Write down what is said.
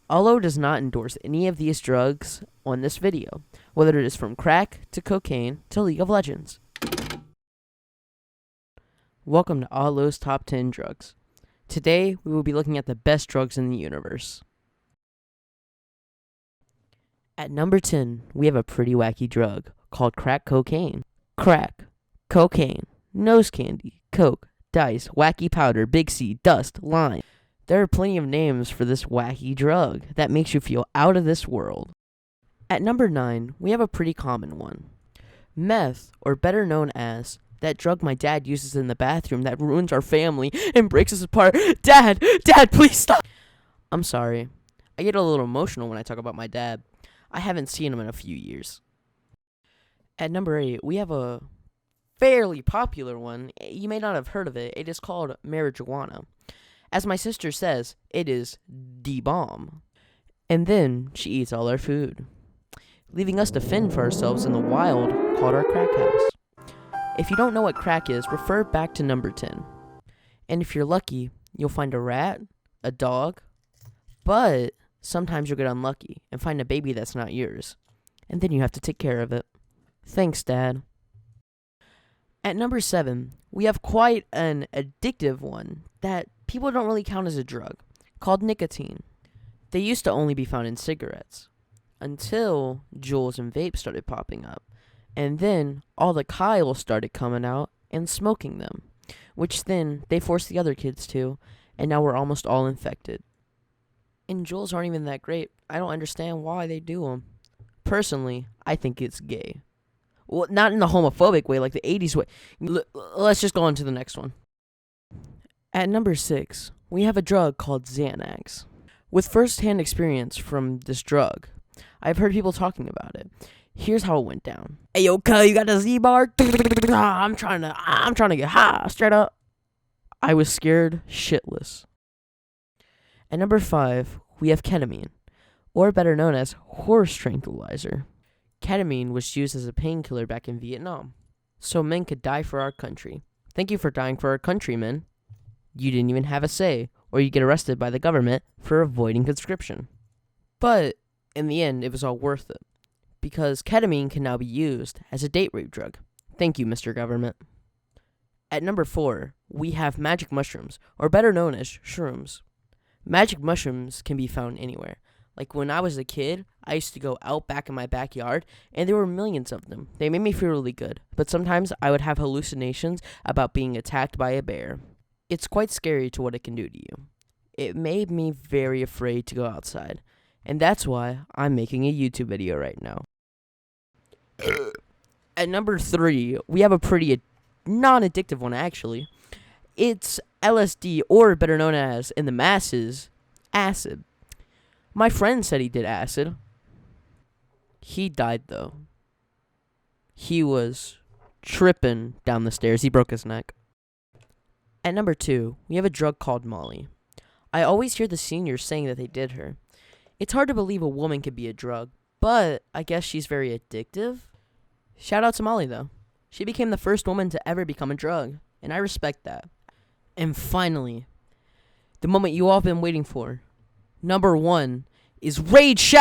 Although does not endorse any of these drugs on this video, whether it is from crack to cocaine to League of Legends. Welcome to Allo's Top 10 Drugs. Today, we will be looking at the best drugs in the universe. At number 10, we have a pretty wacky drug called crack cocaine. Crack, cocaine, nose candy, coke, dice, wacky powder, big C, dust, lime. There are plenty of names for this wacky drug that makes you feel out of this world. At number 9, we have a pretty common one. Meth, or better known as that drug my dad uses in the bathroom that ruins our family and breaks us apart. Dad, please stop. I'm sorry. I get a little emotional when I talk about my dad. I haven't seen him in a few years. At number 8, we have a fairly popular one. You may not have heard of it. It is called marijuana. As my sister says, it is the bomb. And then she eats all our food, leaving us to fend for ourselves in the wild called our crack house. If you don't know what crack is, refer back to number 10. And if you're lucky, you'll find a rat, a dog, but sometimes you'll get unlucky and find a baby that's not yours. And then you have to take care of it. Thanks, Dad. At number 7, we have quite an addictive one that people don't really count as a drug, called nicotine. They used to only be found in cigarettes, until Juuls and vapes started popping up. And then all the Kyles started coming out and smoking them, which then they forced the other kids to, and now we're almost all infected. And Juuls aren't even that great. I don't understand why they do them. Personally, I think it's gay. Well, not in the homophobic way, like the 80s way. Let's just go on to the next one. At number 6, we have a drug called Xanax. With first-hand experience from this drug, I've heard people talking about it. Here's how it went down. Hey, yo, cuz, you got the Z-bar? I'm trying to get high, straight up. I was scared shitless. At number 5, we have ketamine, or better known as horse tranquilizer. Ketamine was used as a painkiller back in Vietnam, so men could die for our country. Thank you for dying for our country, men. You didn't even have a say, or you get arrested by the government for avoiding conscription. But in the end, it was all worth it, because ketamine can now be used as a date rape drug. Thank you, Mr. Government. At number 4, we have magic mushrooms, or better known as shrooms. Magic mushrooms can be found anywhere. Like when I was a kid, I used to go out back in my backyard, and there were millions of them. They made me feel really good, but sometimes I would have hallucinations about being attacked by a bear. It's quite scary to what it can do to you. It made me very afraid to go outside, and that's why I'm making a YouTube video right now. At number 3, we have a pretty non-addictive one, actually. It's LSD, or better known as, in the masses, acid. My friend said he did acid. He died, though. He was tripping down the stairs. He broke his neck. At number 2, we have a drug called Molly. I always hear the seniors saying that they did her. It's hard to believe a woman could be a drug, but I guess she's very addictive. Shout out to Molly, though. She became the first woman to ever become a drug, and I respect that. And finally, the moment you all have been waiting for. Number 1 is Raid Shadow.